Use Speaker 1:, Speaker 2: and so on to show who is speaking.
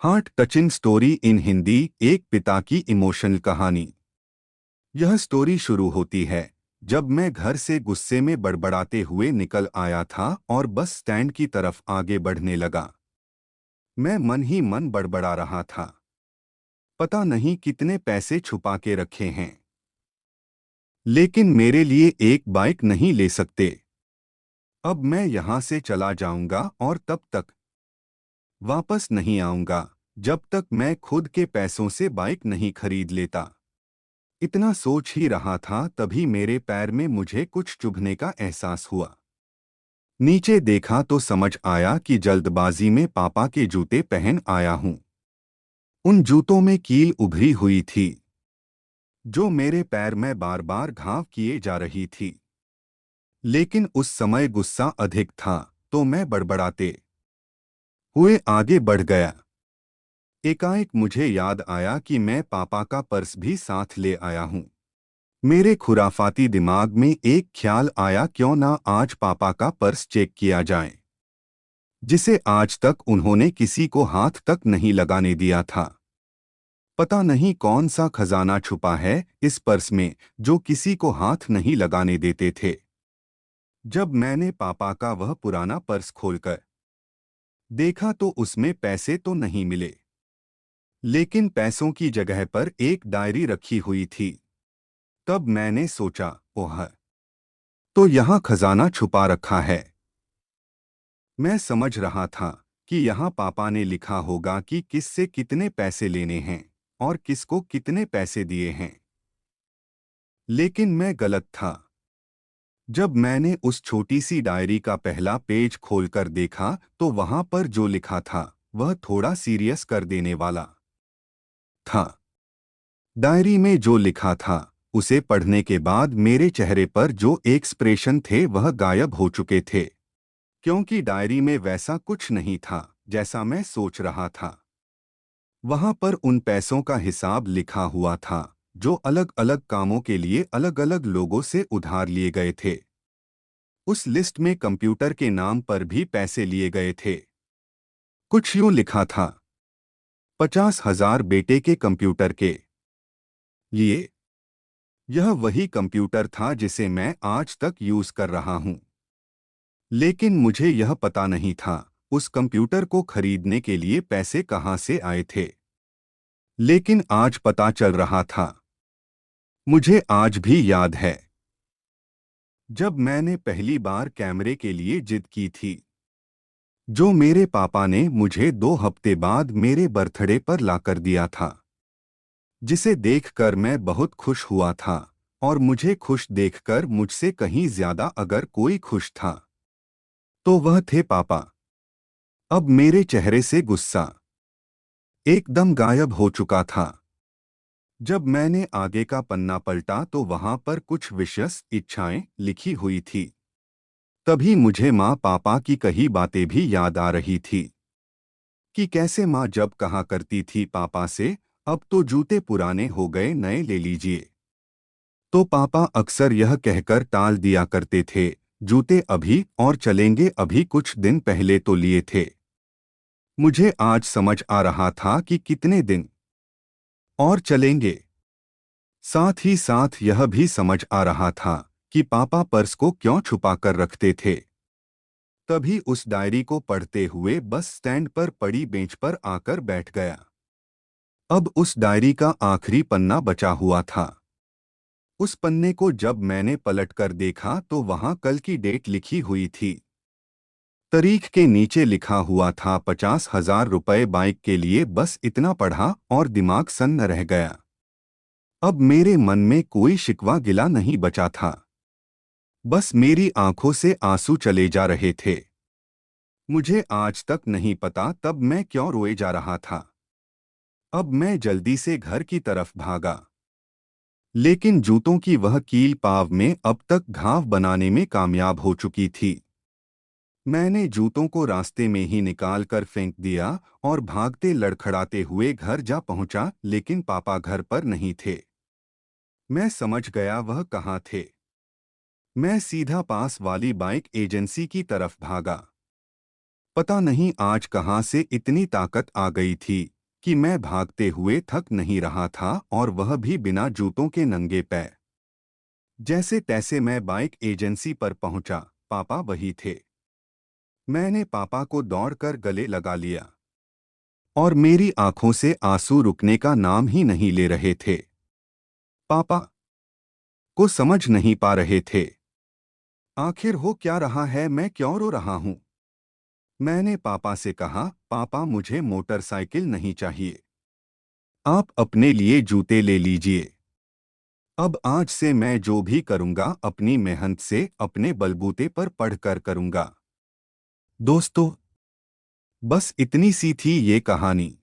Speaker 1: Heart touching story in Hindi. एक पिता की इमोशनल कहानी। यह स्टोरी शुरू होती है जब मैं घर से गुस्से में बड़बड़ाते हुए निकल आया था और बस स्टैंड की तरफ आगे बढ़ने लगा। मैं मन ही मन बड़बड़ा रहा था, पता नहीं कितने पैसे छुपा के रखे हैं, लेकिन मेरे लिए एक बाइक नहीं ले सकते। अब मैं यहाँ से चला जाऊंगा और तब तक वापस नहीं आऊंगा जब तक मैं खुद के पैसों से बाइक नहीं खरीद लेता। इतना सोच ही रहा था तभी मेरे पैर में मुझे कुछ चुभने का एहसास हुआ। नीचे देखा तो समझ आया कि जल्दबाजी में पापा के जूते पहन आया हूं। उन जूतों में कील उभरी हुई थी जो मेरे पैर में बार बार घाव किए जा रही थी। लेकिन उस समय गुस्सा अधिक था तो मैं बड़बड़ाते हुए आगे बढ़ गया। एकाएक मुझे याद आया कि मैं पापा का पर्स भी साथ ले आया हूं। मेरे खुराफाती दिमाग में एक ख्याल आया, क्यों ना आज पापा का पर्स चेक किया जाए, जिसे आज तक उन्होंने किसी को हाथ तक नहीं लगाने दिया था। पता नहीं कौन सा खजाना छुपा है इस पर्स में जो किसी को हाथ नहीं लगाने देते थे। जब मैंने पापा का वह पुराना पर्स खोलकर देखा तो उसमें पैसे तो नहीं मिले, लेकिन पैसों की जगह पर एक डायरी रखी हुई थी। तब मैंने सोचा, ओह, तो यहाँ खजाना छुपा रखा है। मैं समझ रहा था कि यहाँ पापा ने लिखा होगा कि किससे कितने पैसे लेने हैं और किसको कितने पैसे दिए हैं। लेकिन मैं गलत था। जब मैंने उस छोटी सी डायरी का पहला पेज खोलकर देखा तो वहां पर जो लिखा था वह थोड़ा सीरियस कर देने वाला था। डायरी में जो लिखा था उसे पढ़ने के बाद मेरे चेहरे पर जो एक्सप्रेशन थे वह गायब हो चुके थे, क्योंकि डायरी में वैसा कुछ नहीं था जैसा मैं सोच रहा था। वहां पर उन पैसों का हिसाब लिखा हुआ था जो अलग अलग कामों के लिए अलग अलग लोगों से उधार लिए गए थे। उस लिस्ट में कंप्यूटर के नाम पर भी पैसे लिए गए थे। कुछ यूं लिखा था, 50,000 बेटे के कंप्यूटर के लिए। यह वही कंप्यूटर था जिसे मैं आज तक यूज कर रहा हूं। लेकिन मुझे यह पता नहीं था उस कंप्यूटर को खरीदने के लिए पैसे कहां से आए थे। लेकिन आज पता चल रहा था। मुझे आज भी याद है जब मैंने पहली बार कैमरे के लिए जिद की थी, जो मेरे पापा ने मुझे 2 हफ्ते बाद मेरे बर्थडे पर लाकर दिया था, जिसे देखकर मैं बहुत खुश हुआ था। और मुझे खुश देखकर मुझसे कहीं ज्यादा अगर कोई खुश था तो वह थे पापा। अब मेरे चेहरे से गुस्सा एकदम गायब हो चुका था। जब मैंने आगे का पन्ना पलटा तो वहां पर कुछ विशेष इच्छाएं लिखी हुई थी। तभी मुझे माँ पापा की कही बातें भी याद आ रही थी कि कैसे माँ जब कहा करती थी पापा से, अब तो जूते पुराने हो गए, नए ले लीजिए, तो पापा अक्सर यह कहकर टाल दिया करते थे, जूते अभी और चलेंगे, अभी कुछ दिन पहले तो लिए थे। मुझे आज समझ आ रहा था कि कितने दिन और चलेंगे। साथ ही साथ यह भी समझ आ रहा था कि पापा पर्स को क्यों छुपा कर रखते थे। तभी उस डायरी को पढ़ते हुए बस स्टैंड पर पड़ी बेंच पर आकर बैठ गया। अब उस डायरी का आखिरी पन्ना बचा हुआ था। उस पन्ने को जब मैंने पलटकर देखा तो वहां कल की डेट लिखी हुई थी। तारीख के नीचे लिखा हुआ था 50,000 रुपये बाइक के लिए। बस इतना पढ़ा और दिमाग सन्न रह गया। अब मेरे मन में कोई शिकवा गिला नहीं बचा था, बस मेरी आंखों से आंसू चले जा रहे थे। मुझे आज तक नहीं पता तब मैं क्यों रोए जा रहा था। अब मैं जल्दी से घर की तरफ भागा, लेकिन जूतों की वह कील पाँव में अब तक घाव बनाने में कामयाब हो चुकी थी। मैंने जूतों को रास्ते में ही निकाल कर फेंक दिया और भागते लड़खड़ाते हुए घर जा पहुंचा, लेकिन पापा घर पर नहीं थे। मैं समझ गया वह कहाँ थे। मैं सीधा पास वाली बाइक एजेंसी की तरफ भागा। पता नहीं आज कहाँ से इतनी ताकत आ गई थी कि मैं भागते हुए थक नहीं रहा था और वह भी बिना जूतों के नंगे पैर। जैसे तैसे मैं बाइक एजेंसी पर पहुंचा। पापा वही थे। मैंने पापा को दौड़कर गले लगा लिया और मेरी आंखों से आंसू रुकने का नाम ही नहीं ले रहे थे। पापा को समझ नहीं पा रहे थे। आखिर हो क्या रहा है, मैं क्यों रो रहा हूं। मैंने पापा से कहा, पापा मुझे मोटरसाइकिल नहीं चाहिए, आप अपने लिए जूते ले लीजिए। अब आज से मैं जो भी करूंगा अपनी मेहनत से अपने बलबूते पर पढ़कर करूंगा। दोस्तों, बस इतनी सी थी ये कहानी।